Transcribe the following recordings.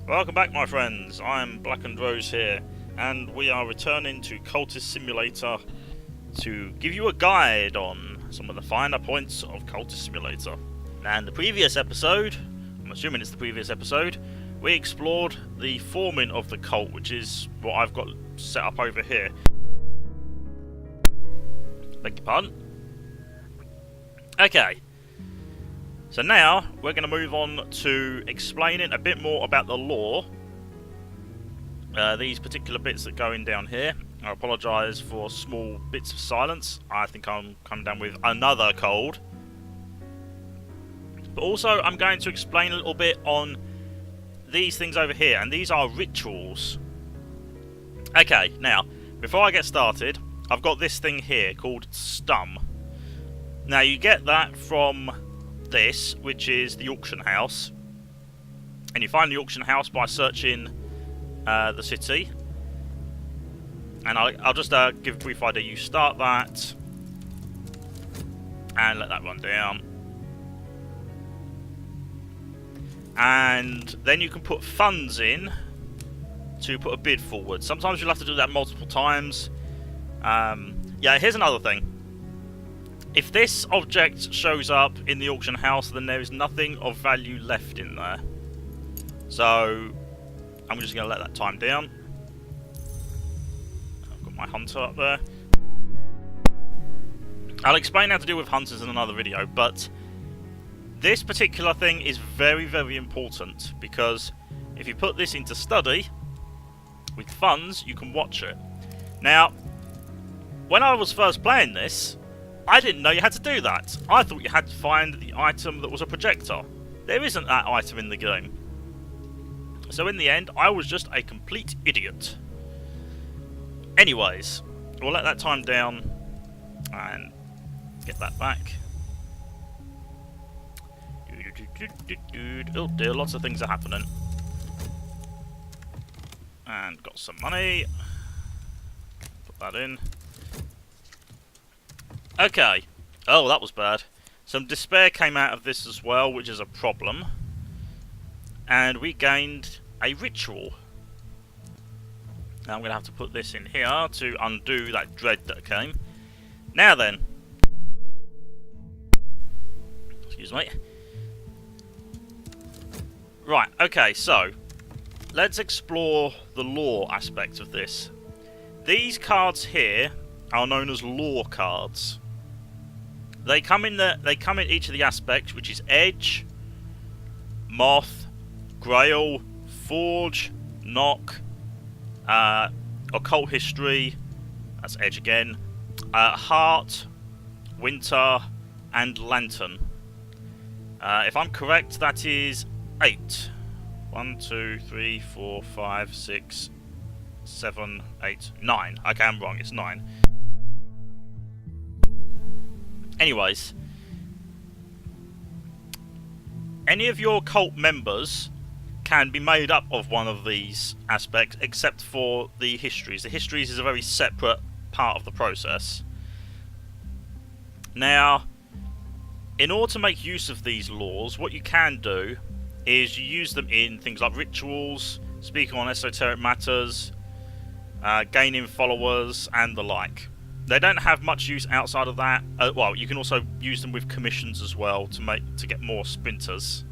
Welcome back, my friends. I'm Blackendrose here, and we are returning to Cultist Simulator to give you a guide on some of the finer points of Cultist Simulator. Now, in the previous episode, I'm assuming it's the previous episode, we explored the forming of the cult, which is what I've got set up over here. Beg your pardon? Okay. So now, we're going to move on to explaining a bit more about the lore. These particular bits that go in down here. I apologise for small bits of silence. I think I'm coming down with another cold. But also, I'm going to explain a little bit on these things over here. And these are rituals. Okay, now, before I get started, I've got this thing here called Stum. Now, you get that from this, which is the auction house, and you find the auction house by searching the city. And I'll just give a brief idea. You start that and let that run down, and then you can put funds in to put a bid forward. Sometimes you'll have to do that multiple times. Yeah, here's another thing. If this object shows up in the auction house, then there is nothing of value left in there. So, I'm just going to let that time down. I've got my hunter up there. I'll explain how to deal with hunters in another video, but this particular thing is very, very important, because if you put this into study, with funds, you can watch it. Now, when I was first playing this, I didn't know you had to do that. I thought you had to find the item that was a projector. There isn't that item in the game. So in the end, I was just a complete idiot. Anyways, we'll let that time down and get that back. Oh dear, lots of things are happening. And got some money. Put that in. Okay. Oh, that was bad. Some despair came out of this as well, which is a problem. And we gained a ritual. Now I'm going to have to put this in here to undo that dread that came. Now then. Excuse me. Right, okay, so let's explore the lore aspect of this. These cards here are known as lore cards. They come in each of the aspects, which is Edge, Moth, Grail, Forge, Knock, Occult History, that's Edge again, Heart, Winter, and Lantern. If I'm correct, that is 8. 1, 2, 3, 4, 5, 6, 7, 8, 9. Okay, I'm wrong, it's 9. Anyways, any of your cult members can be made up of one of these aspects, except for the histories. The histories is a very separate part of the process. Now, in order to make use of these laws, what you can do is you use them in things like rituals, speaking on esoteric matters, gaining followers, and the like. They don't have much use outside of that. Well, you can also use them with commissions as well to get more sprinters.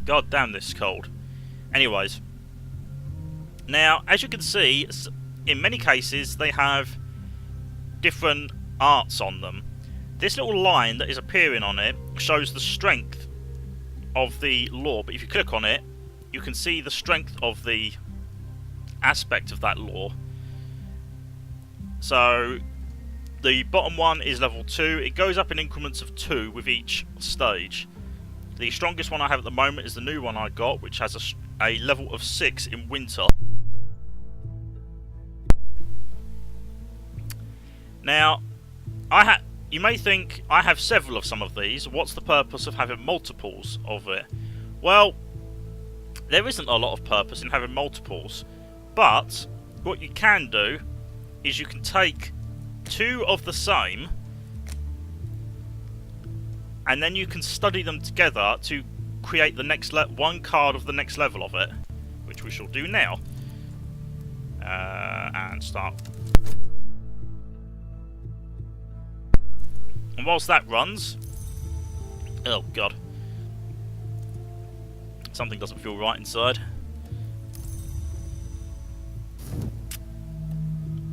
God damn, this is cold. Anyways, now as you can see, in many cases they have different arts on them. This little line that is appearing on it shows the strength of the lore, but if you click on it, you can see the strength of the aspect of that lore. So, the bottom one is level 2. It goes up in increments of 2 with each stage. The strongest one I have at the moment is the new one I got, which has a level of 6 in Winter. Now, you may think, I have several of some of these. What's the purpose of having multiples of it? Well, there isn't a lot of purpose in having multiples. But, what you can do is you can take 2 of the same and then you can study them together to create the next one card of the next level of it, which we shall do now. And start. And whilst that runs, oh god, something doesn't feel right inside.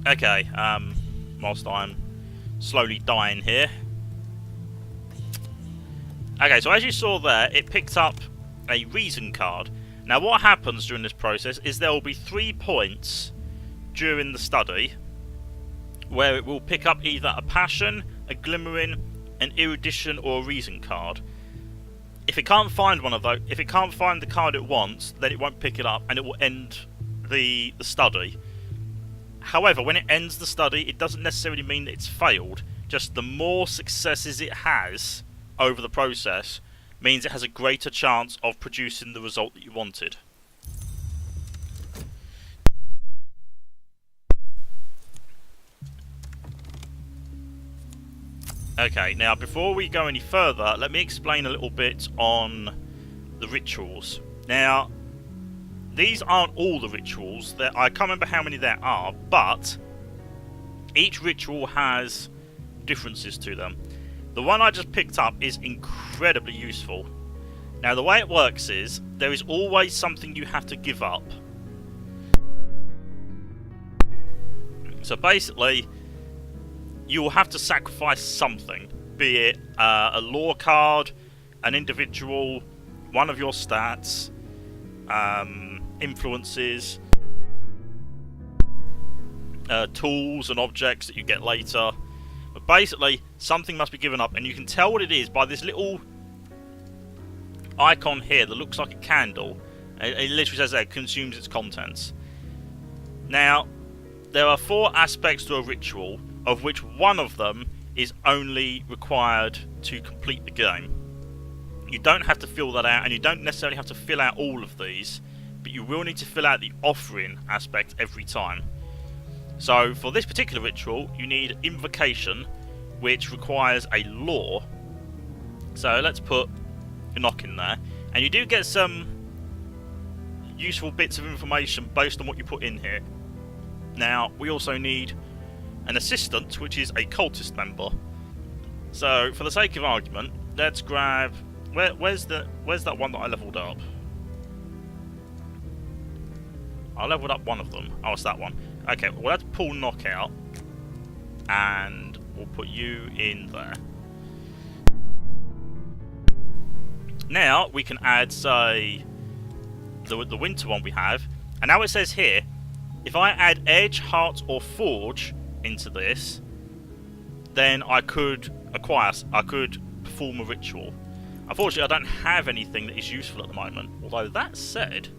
Okay, whilst I'm slowly dying here. Okay, so as you saw there, it picked up a reason card. Now what happens during this process is there will be 3 points during the study where it will pick up either a passion, a glimmering, an erudition, or a reason card. If it can't find one of those, if it can't find the card it wants, then it won't pick it up and it will end the study. However, when it ends the study, it doesn't necessarily mean that it's failed. Just the more successes it has over the process means it has a greater chance of producing the result that you wanted. Okay, now before we go any further, let me explain a little bit on the rituals. Now, these aren't all the rituals. I can't remember how many there are, but each ritual has differences to them. The one I just picked up is incredibly useful. Now, the way it works is there is always something you have to give up. So basically, you will have to sacrifice something, be it a lore card, an individual, one of your stats, influences, tools and objects that you get later. But basically, something must be given up, and you can tell what it is by this little icon here that looks like a candle. It literally says that it consumes its contents. Now, there are 4 aspects to a ritual, of which one of them is only required to complete the game. You don't have to fill that out, and you don't necessarily have to fill out all of these, but you will need to fill out the offering aspect every time. So for this particular ritual, you need Invocation, which requires a lore. So let's put Enoch in there, and you do get some useful bits of information based on what you put in here. Now, we also need an assistant, which is a cultist member. So for the sake of argument, let's grab... Where's that one that I leveled up? I leveled up one of them. Oh, it's that one. Okay, well, let's pull Knockout, and we'll put you in there. Now we can add, say, the winter one we have, and now it says here, if I add Edge, Heart, or Forge into this, then I could perform a ritual. Unfortunately, I don't have anything that is useful at the moment. Although that said,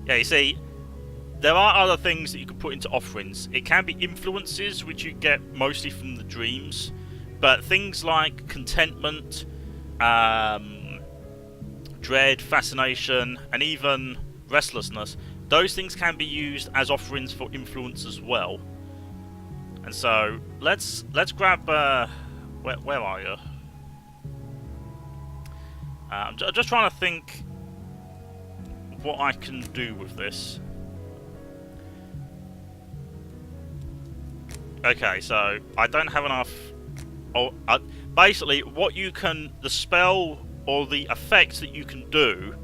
yeah, you see, there are other things that you can put into offerings. It can be influences, which you get mostly from the dreams, but things like contentment, dread, fascination, and even restlessness, those things can be used as offerings for influence as well. And so let's grab where are you? I'm just trying to think what I can do with this. Okay, so I don't have enough. Basically, the spell or the effects that you can do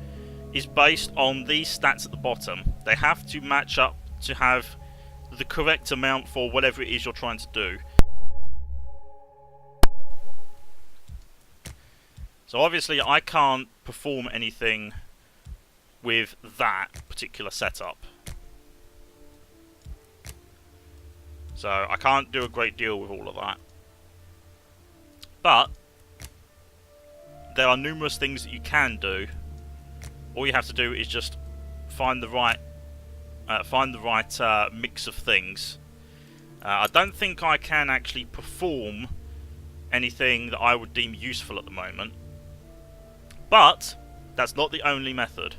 is based on these stats at the bottom. They have to match up to have the correct amount for whatever it is you're trying to do. So obviously I can't perform anything with that particular setup. So I can't do a great deal with all of that. But there are numerous things that you can do. All you have to do is just find the right mix of things. I don't think I can actually perform anything that I would deem useful at the moment. But that's not the only method.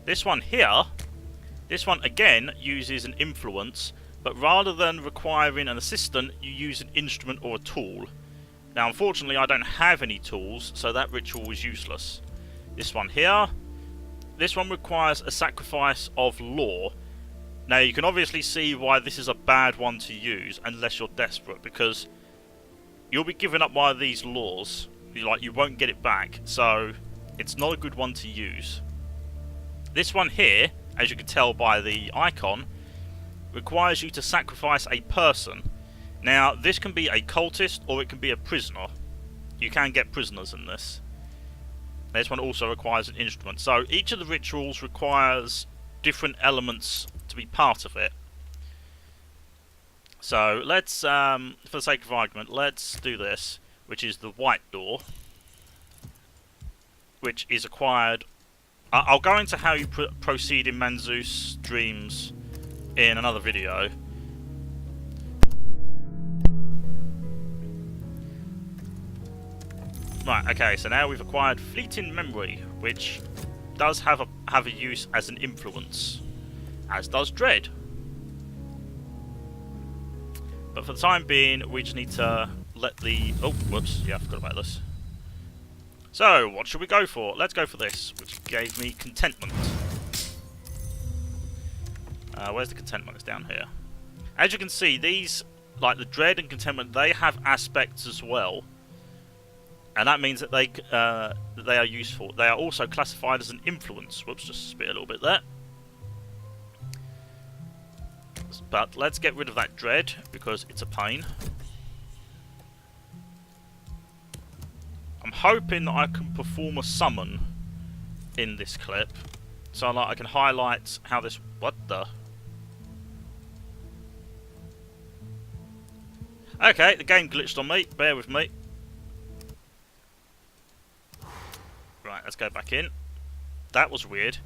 This one here, this one again uses an influence, but rather than requiring an assistant, you use an instrument or a tool. Now, unfortunately, I don't have any tools, so that ritual is useless. This one here, this one requires a sacrifice of law. Now, you can obviously see why this is a bad one to use, unless you're desperate, because you'll be giving up one of these laws. You won't get it back, so it's not a good one to use. This one here, as you can tell by the icon, requires you to sacrifice a person. Now, this can be a cultist or it can be a prisoner. You can get prisoners in this. This one also requires an instrument. So each of the rituals requires different elements to be part of it. So let's, for the sake of argument, let's do this, which is the white door, which is acquired. I'll go into how you proceed in Manzus dreams in another video. Right, okay, so now we've acquired Fleeting Memory, which does have a use as an influence, as does Dread. But for the time being, we just need to let the... Oh, whoops, yeah, I forgot about this. So, what should we go for? Let's go for this, which gave me Contentment. Where's the Contentment? It's down here. As you can see, these, like the Dread and Contentment, they have aspects as well. And that means that they are useful. They are also classified as an influence. Whoops, just spit a little bit there. But let's get rid of that Dread, because it's a pain. I'm hoping that I can perform a summon in this clip. So like, I can highlight how this... What the... Okay, the game glitched on me. Bear with me. Right, let's go back in. That was weird.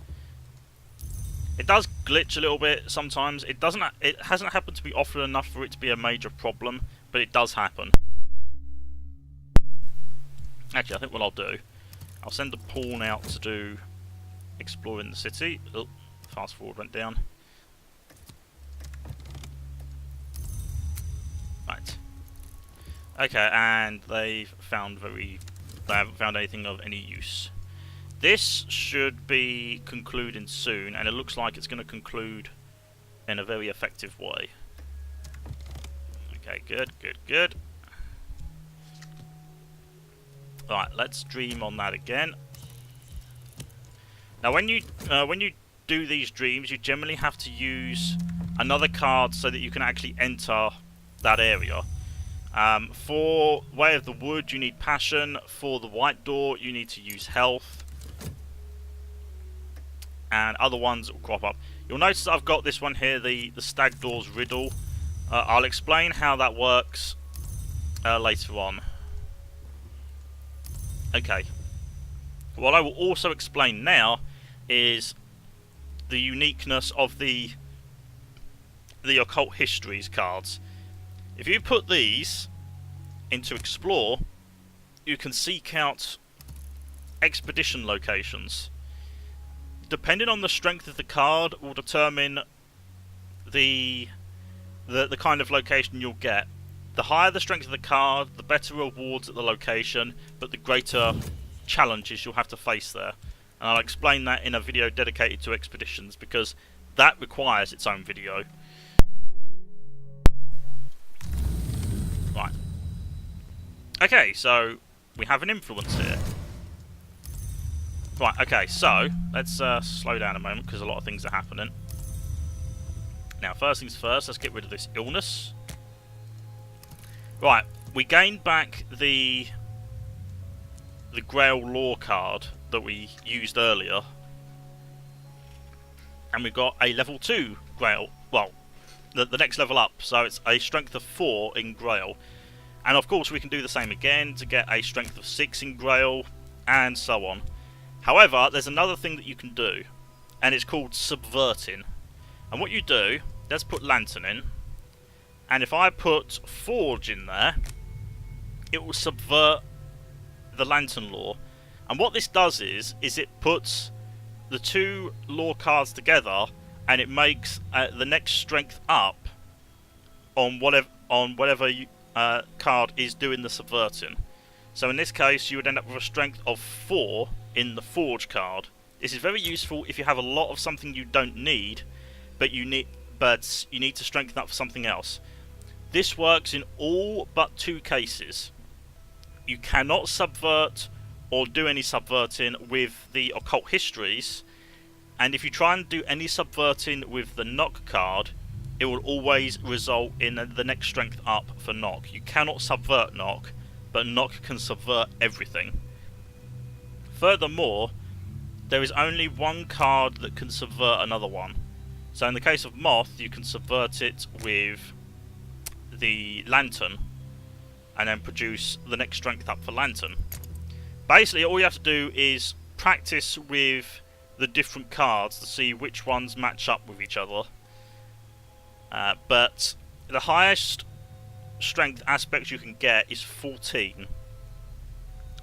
It does glitch a little bit sometimes. It doesn't. It hasn't happened to me often enough for it to be a major problem, but it does happen. Actually, I think what I'll do, I'll send a pawn out to do exploring the city. Oh, fast forward went down. Right. Okay, and they haven't found anything of any use. This should be concluding soon, and it looks like it's going to conclude in a very effective way. Okay, good, good, good. Right, let's dream on that again. Now, when you do these dreams, you generally have to use another card so that you can actually enter that area. For Way of the Wood, you need Passion. For the White Door, you need to use Health. And other ones will crop up. You'll notice that I've got this one here, the Stag Door's Riddle. I'll explain how that works later on. Okay. What I will also explain now is the uniqueness of the Occult Histories cards. If you put these into Explore, you can seek out expedition locations. Depending on the strength of the card will determine the kind of location you'll get. The higher the strength of the card, the better rewards at the location, but the greater challenges you'll have to face there. And I'll explain that in a video dedicated to expeditions, because that requires its own video. Right. Okay, so we have an influence here. Right, okay, so let's slow down a moment, because a lot of things are happening. Now, first things first, let's get rid of this illness. Right, we gained back the Grail Lore card that we used earlier. And we got a level 2 Grail, well, the next level up, so it's a strength of 4 in Grail. And of course we can do the same again to get a strength of 6 in Grail, and so on. However, there's another thing that you can do, and it's called Subverting. And what you do, let's put Lantern in, and if I put Forge in there, it will subvert the Lantern lore. And what this does is it puts the two lore cards together, and it makes the next strength up on whatever card is doing the subverting. So in this case, you would end up with a strength of 4 in the Forge card. This is very useful if you have a lot of something you don't need, but you need to strengthen up for something else. This works in all but 2 cases. You cannot subvert or do any subverting with the occult histories, and if you try and do any subverting with the knock card, it will always result in the next strength up for knock. You cannot subvert knock, but knock can subvert everything. Furthermore, there is only one card that can subvert another one. So in the case of Moth, you can subvert it with the Lantern, and then produce the next strength up for Lantern. Basically, all you have to do is practice with the different cards to see which ones match up with each other. But the highest strength aspect you can get is 14,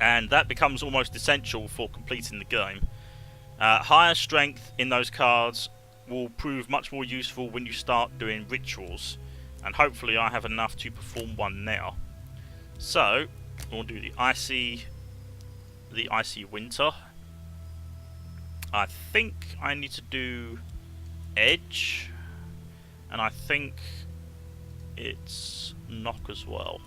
and that becomes almost essential for completing the game. Higher strength in those cards will prove much more useful when you start doing rituals, and hopefully I have enough to perform one now. So we'll do the icy winter. I think I need to do edge, and I think it's knock as well.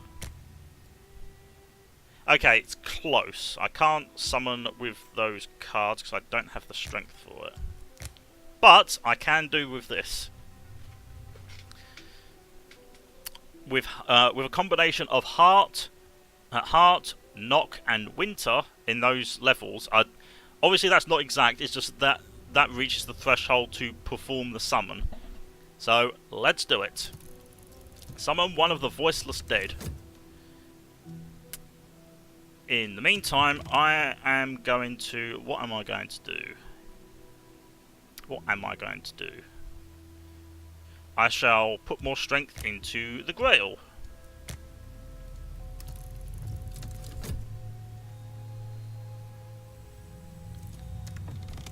Okay, it's close. I can't summon with those cards because I don't have the strength for it. But I can do with this. With a combination of heart, knock, and winter in those levels. Obviously, that's not exact. It's just that reaches the threshold to perform the summon. So let's do it. Summon one of the voiceless dead. In the meantime, I am going to... What am I going to do? What am I going to do? I shall put more strength into the Grail.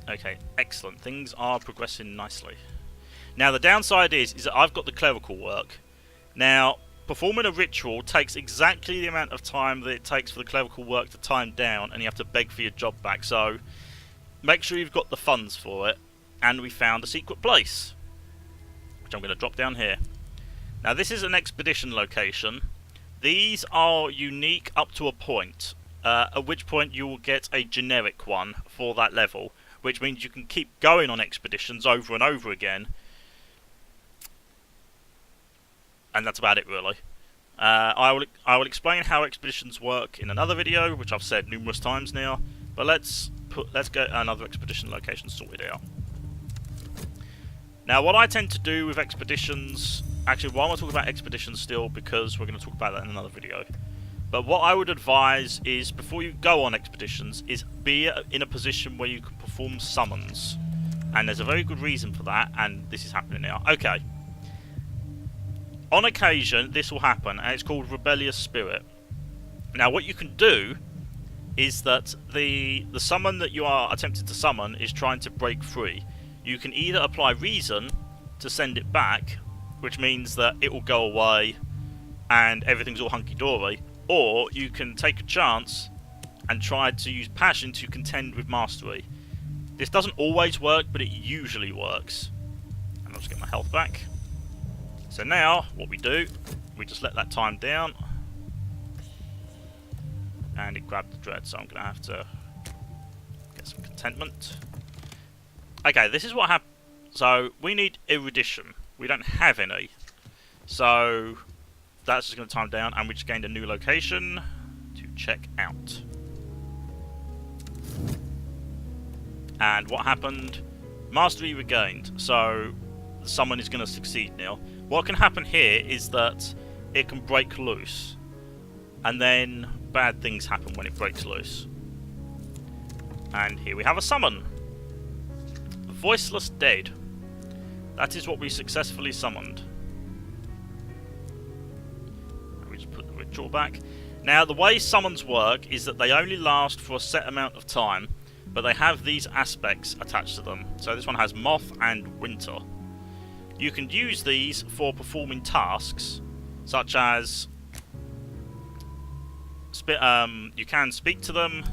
Okay, excellent. Things are progressing nicely. Now, the downside is that I've got the clerical work. Now, performing a ritual takes exactly the amount of time that it takes for the clerical work to time down, and you have to beg for your job back. So, make sure you've got the funds for it. And we found a secret place, which I'm going to drop down here. Now, this is an expedition location. These are unique up to a point, at which point you will get a generic one for that level, which means you can keep going on expeditions over and over again. And that's about it, really. I will explain how expeditions work in another video, which I've said numerous times now. But let's get another expedition location sorted out. Now, what I tend to do with expeditions... Actually, why am I talking about expeditions still? Because we're going to talk about that in another video. But what I would advise is, before you go on expeditions, is be in a position where you can perform summons. And there's a very good reason for that, and this is happening now. Okay. On occasion, this will happen, and it's called Rebellious Spirit. Now, what you can do is that the summon that you are attempting to summon is trying to break free. You can either apply reason to send it back, which means that it will go away and everything's all hunky-dory, or you can take a chance and try to use passion to contend with mastery. This doesn't always work, but it usually works. And I'll just get my health back. So now, what we do, we just let that time down, and it grabbed the dread, so I'm going to have to get some contentment. Okay, this is what happened. So, we need erudition. We don't have any. So, that's just going to time down, and we just gained a new location to check out. And what happened? Mastery regained. So, someone is going to succeed now. What can happen here is that it can break loose. And then bad things happen when it breaks loose. And here we have a summon. Voiceless Dead. That is what we successfully summoned. And we just put the ritual back. Now, the way summons work is that they only last for a set amount of time, but they have these aspects attached to them. So this one has Moth and Winter. You can use these for performing tasks, such as you can speak to them,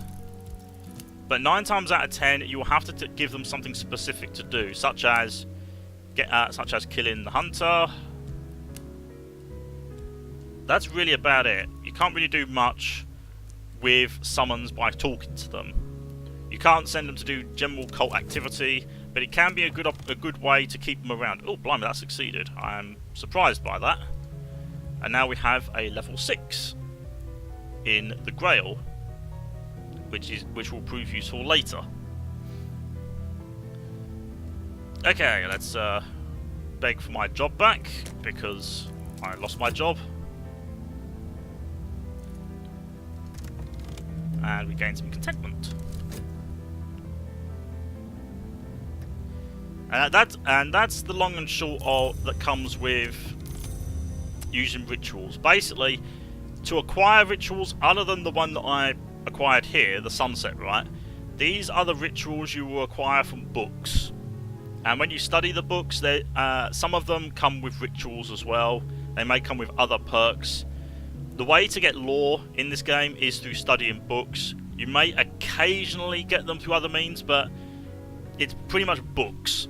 but 9 times out of 10 you will have to give them something specific to do, such as killing the hunter. That's really about it. You can't really do much with summons by talking to them. You can't send them to do general cult activity, but it can be a good way to keep them around. Oh, blimey, that succeeded. I am surprised by that. And now we have a level 6 in the Grail, which will prove useful later. Okay, let's beg for my job back, because I lost my job. And we gain some contentment. And that's the long and short of that comes with using rituals. Basically, to acquire rituals other than the one that I acquired here, the Sunset Rite, these are the rituals you will acquire from books. And when you study the books, some of them come with rituals as well. They may come with other perks. The way to get lore in this game is through studying books. You may occasionally get them through other means, but it's pretty much books.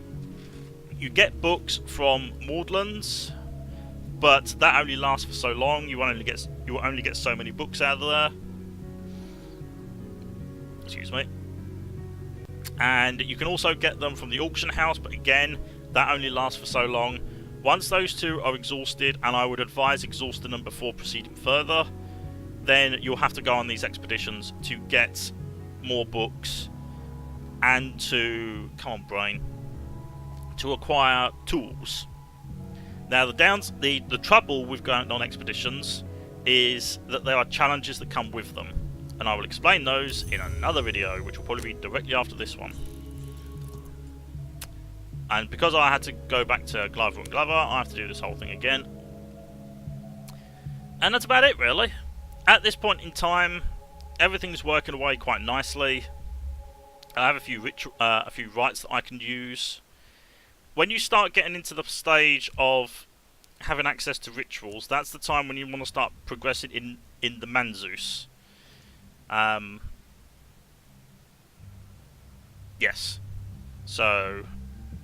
You get books from Maudlands, but that only lasts for so long. You will only get so many books out of there. Excuse me. And you can also get them from the auction house, but again, that only lasts for so long. Once those two are exhausted, and I would advise exhausting them before proceeding further, then you'll have to go on these expeditions to get more books and to, come on brain, to acquire tools. Now the trouble with going on expeditions is that there are challenges that come with them, and I will explain those in another video, which will probably be directly after this one. And because I had to go back to Glover and Glover, I have to do this whole thing again. And that's about it, really. At this point in time, everything's working away quite nicely. I have a few rites that I can use. When you start getting into the stage of having access to rituals, that's the time when you want to start progressing in the Manzus. Yes. So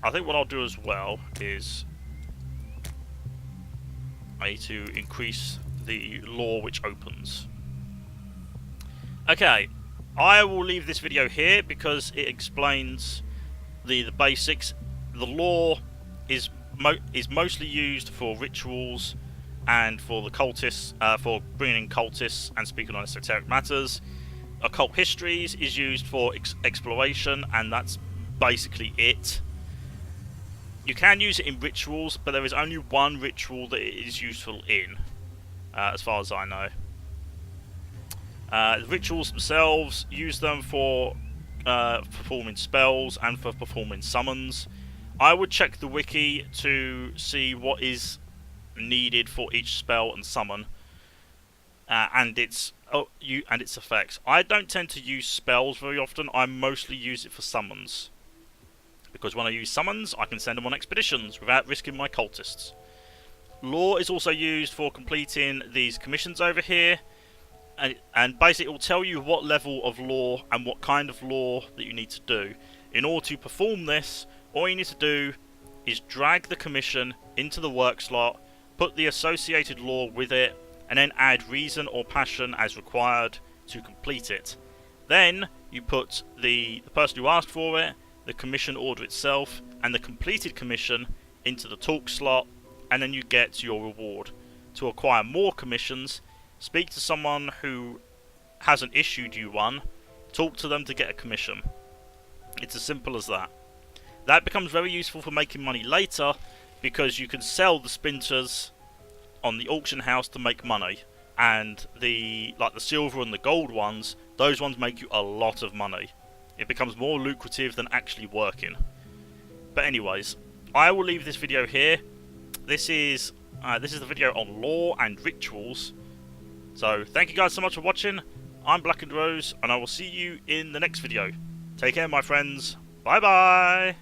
I think what I'll do as well is I need to increase the lore which opens. Okay, I will leave this video here because it explains the basics. The lore is mostly used for rituals and for the cultists, for bringing in cultists and speaking on esoteric matters. Occult histories is used for exploration, and that's basically it. You can use it in rituals, but there is only one ritual that it is useful in, as far as I know. The rituals themselves, use them for performing spells and for performing summons. I would check the wiki to see what is needed for each spell and summon, and its effects. I don't tend to use spells very often. I mostly use it for summons, because when I use summons, I can send them on expeditions without risking my cultists. Lore is also used for completing these commissions over here, and basically it will tell you what level of lore and what kind of lore that you need to do. In order to perform this, all you need to do is drag the commission into the work slot, put the associated lore with it, and then add reason or passion as required to complete it. Then you put the person who asked for it, the commission order itself, and the completed commission into the talk slot, and then you get your reward. To acquire more commissions, speak to someone who hasn't issued you one, talk to them to get a commission. It's as simple as that. That becomes very useful for making money later, because you can sell the splinters on the auction house to make money, and the silver and the gold ones, those ones make you a lot of money. It becomes more lucrative than actually working. But anyways, I will leave this video here. This is the video on lore and rituals. So thank you guys so much for watching. I'm Blackendrose, and I will see you in the next video. Take care, my friends. Bye bye.